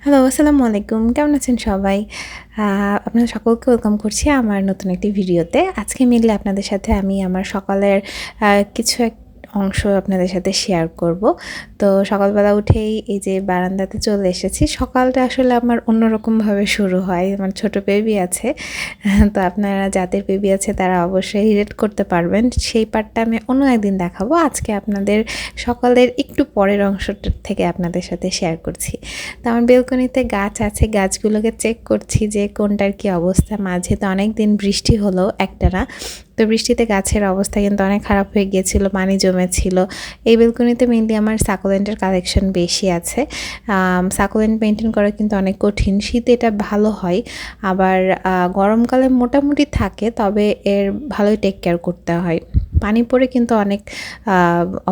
Hello, আসসালামু আলাইকুম। কেমন আছেন সবাই? আপনাদের সকলকে ওয়েলকাম করছি আমার নতুন একটি ভিডিওতে। আজকে মেইনলি আপনাদের সাথে আমি আমার সকালের কিছু অংশ আপনাদের সাথে শেয়ার করব। তো সকালবেলা উঠেই এই যে বারান্দাতে চলে এসেছি। সকালটা আসলে আমার অন্যরকমভাবে শুরু হয়। আমার ছোট বেবি আছে। তো আপনারা যাদের বেবি আছে তারা অবশ্যই রিলেট করতে পারবেন। সেই পার্টটা আমি অন্য একদিন দেখাবো। আজকে আপনাদের সকালের একটু পরের অংশটা থেকে আপনাদের সাথে শেয়ার করছি। তো আমার বেলকনিতে গাছ আছে, গাছগুলোকে চেক করছি যে কোনটার কি অবস্থা। মাঝে তো অনেক দিন বৃষ্টি হলো একটানা, তো বৃষ্টিতে গাছের অবস্থা কিন্তু অনেক খারাপ হয়ে গিয়েছিল, পানি জমেছিল। এই বেলকনিতে মেইনলি আমার সাকুলেন্টের কালেকশন বেশি আছে। সাকুলেন্ট মেনটেন করা কিন্তু অনেক কঠিন। শীতে এটা ভালো হয়, আবার গরমকালে মোটামুটি থাকে, তবে এর ভালোই টেক কেয়ার করতে হয়। পানি পড়ে কিন্তু অনেক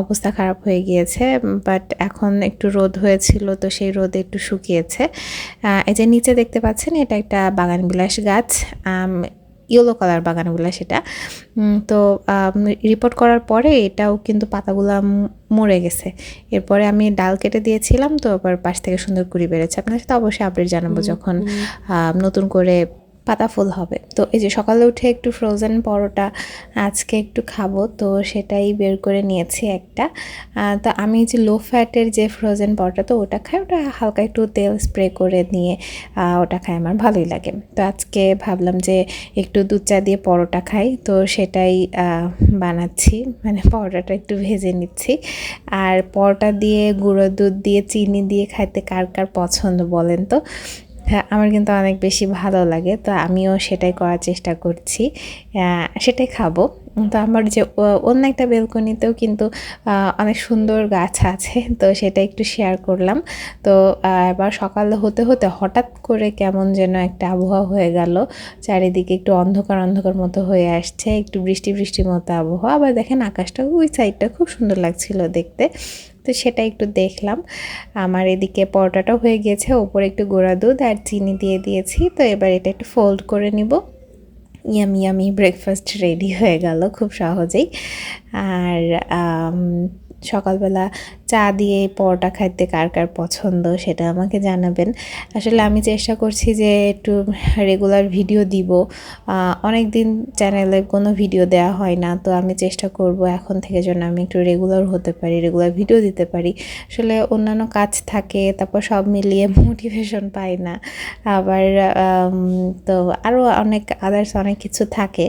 অবস্থা খারাপ হয়ে গিয়েছে, বাট এখন একটু রোদ হয়েছিল, তো সেই রোদে একটু শুকিয়েছে। এই যে নিচে দেখতে পাচ্ছেন, এটা একটা বাগানবিলাস গাছ, ইয়েলো কালার বাগানবিলাস সেটা। তো রিপোর্ট করার পরে এটাও কিন্তু পাতাগুলো মরে গেছে। এরপরে আমি ডাল কেটে দিয়েছিলাম, তো আবার পাশ থেকে সুন্দর কুড়ি বেড়েছে। আপনার সাথে অবশ্যই আপডেট জানাবো যখন নতুন করে পাতা ফুল হবে। তো এই যে সকালে উঠে একটু ফ্রোজেন পরোটা আজকে একটু খাবো, তো সেটাই বের করে নিয়েছি একটা। তো আমি যে লো ফ্যাটের যে ফ্রোজেন পরোটা, তো ওটা খাই, ওটা হালকা একটু তেল স্প্রে করে নিয়ে ওটা খাই, আমার ভালোই লাগে। তো আজকে ভাবলাম যে একটু দুধ চা দিয়ে পরোটা খাই, তো সেটাই বানাচ্ছি, মানে পরোটাটা একটু ভেজে নিচ্ছি। আর পরোটা দিয়ে গুঁড়ো দুধ দিয়ে চিনি দিয়ে খাইতে কার কার পছন্দ বলেন তো? হ্যাঁ, আমার কিন্তু অনেক বেশি ভালো লাগে, তো আমিও সেটাই করার চেষ্টা করছি, সেটাই খাবো। তো আমার যে অন্য একটা বেলকনিতেও কিন্তু অনেক সুন্দর গাছ আছে, তো সেটা একটু শেয়ার করলাম। তো এবার সকাল হতে হতে হঠাৎ করে কেমন যেন একটা আবহাওয়া হয়ে গেল, চারিদিকে একটু অন্ধকার অন্ধকার মতো হয়ে আসছে, একটু বৃষ্টি বৃষ্টির মতো আবহাওয়া। আবার দেখেন আকাশটা, ওই সাইডটা খুব সুন্দর লাগছিল দেখতে, তো সেটা একটু দেখলাম। আমার এদিকে পরোটাটাও হয়ে গিয়েছে, ওপরে একটু গুঁড়া দুধ আর চিনি দিয়ে দিয়েছি। তো এবার এটা একটু ফোল্ড করে নিব। ইয়ামি ইয়ামি ব্রেকফাস্ট রেডি হয়ে গেল খুব সহজেই। আর সকালবেলা চা দিয়ে পরোটা খাইতে কার কার পছন্দ সেটা আমাকে জানাবেন। আসলে আমি চেষ্টা করছি যে একটু রেগুলার ভিডিও দিব। অনেক দিন চ্যানেলে কোনো ভিডিও দেওয়া হয় না, তো আমি চেষ্টা করব এখন থেকে যেন আমি একটু রেগুলার হতে পারি, রেগুলার ভিডিও দিতে পারি। আসলে অন্যান্য কাজ থাকে, তারপর সব মিলিয়ে মোটিভেশন পাই না। আবার তো আরও অনেক আদার্স অনেক কিছু থাকে,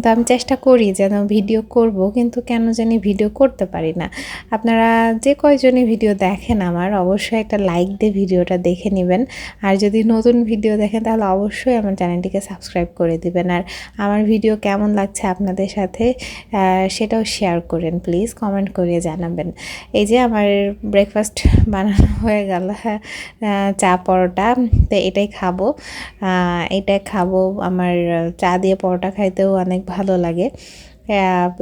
তো আমি চেষ্টা করি যেন ভিডিও করব, কিন্তু কেন জানি ভিডিও করতে পারি না। আপনারা যে কয়জনই ভিডিও দেখেন আমার, অবশ্যই একটা লাইক দিয়ে ভিডিওটা দেখে নেবেন। আর যদি নতুন ভিডিও দেখেন তাহলে অবশ্যই আমার চ্যানেলটিকে সাবস্ক্রাইব করে দিবেন। আর আমার ভিডিও কেমন লাগছে আপনাদের সাথে সেটাও শেয়ার করেন, প্লিজ কমেন্ট করে জানাবেন। এই যে আমার ব্রেকফাস্ট বানানো হয়ে গেল, হ্যাঁ, চা পরোটা, তো এটাই খাবো। আমার চা দিয়ে পরোটা খাইতেও অনেক ভালো লাগে।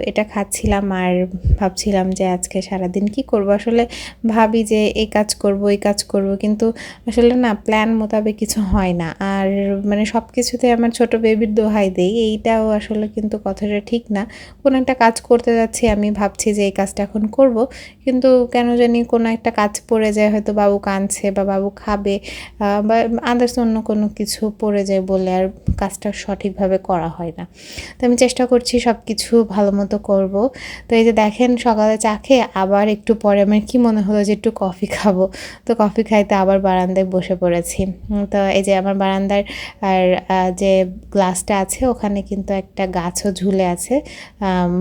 এটা খাচ্ছিলাম আর ভাবছিলাম যে আজকে সারাদিন কি করব। আসলে ভাবি যে এই কাজ করব এই কাজ করব, কিন্তু আসলে না প্ল্যান মোতাবেক কিছু হয় না। আর মানে সব কিছুতে আমার ছোট বেবির দোহাই দেই, এইটাও আসলে কিন্তু কথাটা ঠিক না। কোনো একটা কাজ করতে যাচ্ছি, আমি ভাবছি যে এই কাজটা এখন করব, কিন্তু কেন জানি কোনো একটা কাজ পড়ে যায়, হয়তো বাবু কাঁদছে বা বাবু খাবে বা আদার্স অন্য কোনো কিছু পড়ে যায় বলে আর কাজটা সঠিকভাবে করা হয় না। তো আমি চেষ্টা করছি সব কিছু ভালো মতো করবো। তো এই যে দেখেন সকালে চা খেয়ে আবার একটু পরে আমার কি মনে হলো যে একটু কফি খাবো, তো কফি খাইতে আবার বারান্দায় বসে পড়েছি। তো এই যে আমার বারান্দার আর যে গ্লাসটা আছে ওখানে কিন্তু একটা গাছও ঝুলে আছে,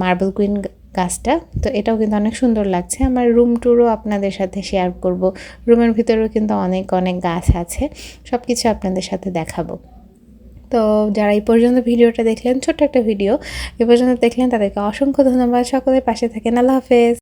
মার্বেল কুইন গাছটা। তো এটাও কিন্তু অনেক সুন্দর লাগছে। আমার রুম ট্যুরও আপনাদের সাথে শেয়ার করব। রুমের ভিতরেও কিন্তু অনেক অনেক গাছ আছে, সব কিছু আপনাদের সাথে দেখাবো। তো যারা এই পর্যন্ত ভিডিওটা দেখলেন, ছোট্ট একটা ভিডিও এ পর্যন্ত দেখলেন, তাদেরকে অসংখ্য ধন্যবাদ। সকলের পাশে থাকেন। আল্লাহ হাফেজ।